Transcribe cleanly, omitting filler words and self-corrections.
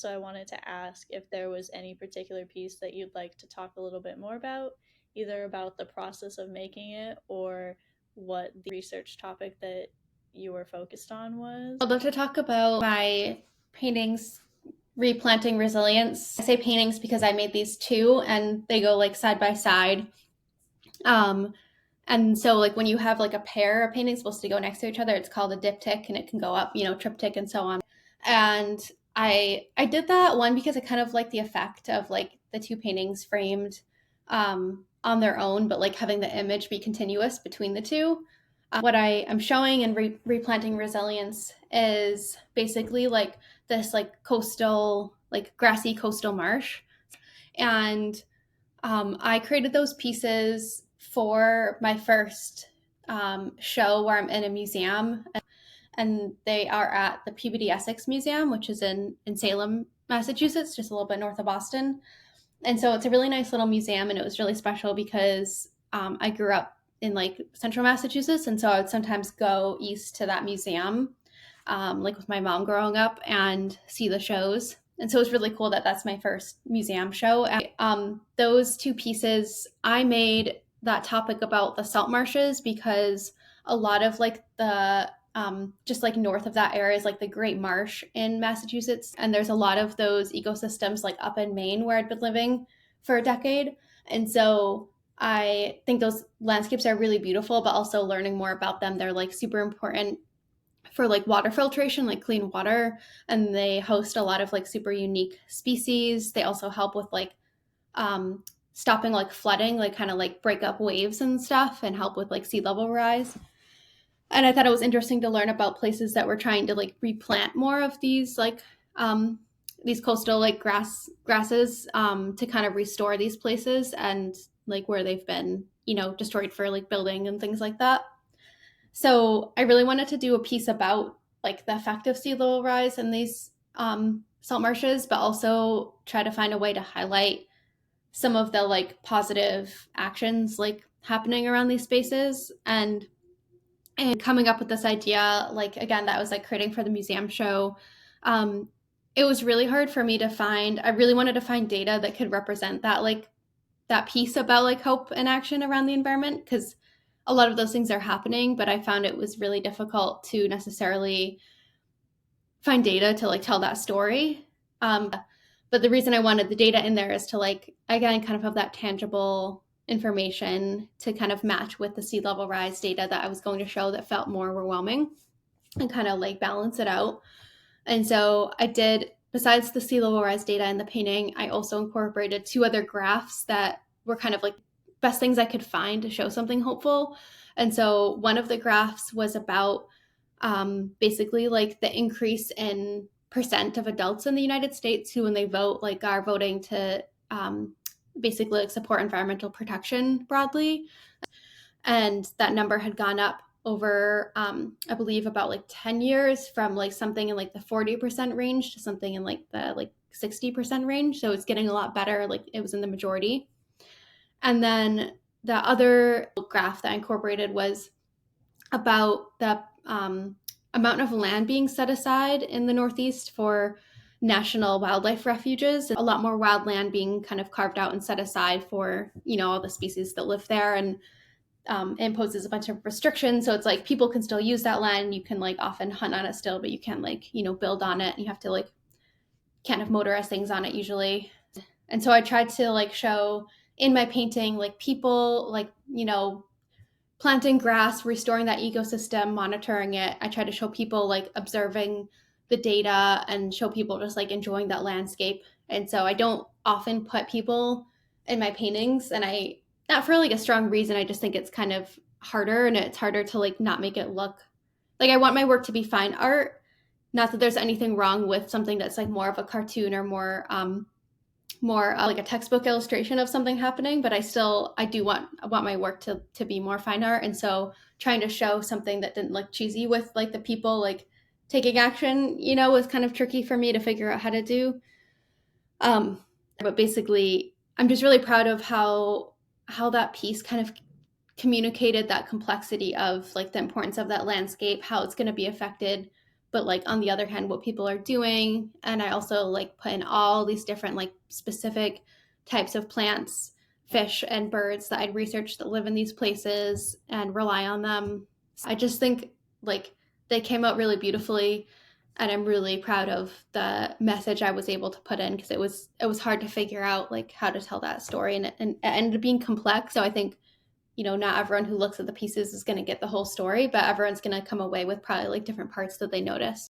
So I wanted to ask if there was any particular piece that you'd like to talk a little bit more about, either about the process of making it or what the research topic that you were focused on was. I'd love to talk about my paintings replanting resilience. I say paintings because I made these two and they go like side by side. Um, and so like when you have like a pair of paintings supposed to go next to each other, it's called a diptych and it can go up, triptych and so on. And I did that one because I kind of like the effect of like the two paintings framed on their own, but like having the image be continuous between the two. What I am showing in replanting resilience is basically like this like coastal, like grassy coastal marsh. And I created those pieces for my first show where I'm in a museum, and they are at the Peabody Essex Museum, which is in Salem, Massachusetts, just a little bit north of Boston. And so it's a really nice little museum, and it was really special because I grew up in like central Massachusetts, and so I would sometimes go east to that museum, like with my mom growing up, and see the shows. And so it was really cool that that's my first museum show. Those two pieces, I made that topic about the salt marshes because a lot of like the just like north of that area is like the Great Marsh in Massachusetts. And there's a lot of those ecosystems like up in Maine where I'd been living for a decade. And so I think those landscapes are really beautiful, but also learning more about them, they're like super important for like water filtration, like clean water. And they host a lot of like super unique species. They also help with like stopping like flooding, like kind of like break up waves and stuff and help with like sea level rise. And I thought it was interesting to learn about places that were trying to like replant more of these coastal like grasses to kind of restore these places and like where they've been destroyed for like building and things like that. So I really wanted to do a piece about like the effect of sea level rise in these salt marshes, but also try to find a way to highlight some of the like positive actions like happening around these spaces. And coming up with this idea, like again, that was like creating for the museum show. um, it was really hard for me to find. I really wanted to find data that could represent that, like that piece about like hope and action around the environment, because a lot of those things are happening, but I found it was really difficult to necessarily find data to like tell that story. But the reason I wanted the data in there is to like again kind of have that tangible information to kind of match with the sea level rise data that I was going to show that felt more overwhelming and kind of like balance it out. And so I did, besides the sea level rise data in the painting, I also incorporated two other graphs that were kind of like best things I could find to show something hopeful. And so one of the graphs was about basically like the increase in percent of adults in the United States who, when they vote, like are voting to basically like support environmental protection broadly. And that number had gone up over I believe about like 10 years, from like something in like the 40% range to something in like the like 60% range. So it's getting a lot better, like it was in the majority. And then the other graph that I incorporated was about the amount of land being set aside in the Northeast for national wildlife refuges. A lot more wild land being kind of carved out and set aside for, all the species that live there. And imposes a bunch of restrictions. So it's like people can still use that land. You can like often hunt on it still, but you can't like, build on it. You have to like, can't have motorized things on it usually. And so I tried to like show in my painting, like people like, planting grass, restoring that ecosystem, monitoring it. I try to show people like observing the data and show people just like enjoying that landscape. And so I don't often put people in my paintings, and I, not for like a strong reason, I just think it's kind of harder, and it's harder to like not make it look like I want my work to be fine art. Not that there's anything wrong with something that's like more of a cartoon or more like a textbook illustration of something happening, but I do want my work to be more fine art. And so trying to show something that didn't look cheesy with like the people like taking action, was kind of tricky for me to figure out how to do. But basically I'm just really proud of how that piece kind of communicated that complexity of like the importance of that landscape, how it's going to be affected but like on the other hand, what people are doing. And I also like put in all these different like specific types of plants, fish, and birds that I'd researched that live in these places and rely on them. I just think like they came out really beautifully, and I'm really proud of the message I was able to put in, because it was hard to figure out like how to tell that story, and it ended up being complex. So I think, not everyone who looks at the pieces is going to get the whole story, but everyone's going to come away with probably like different parts that they notice.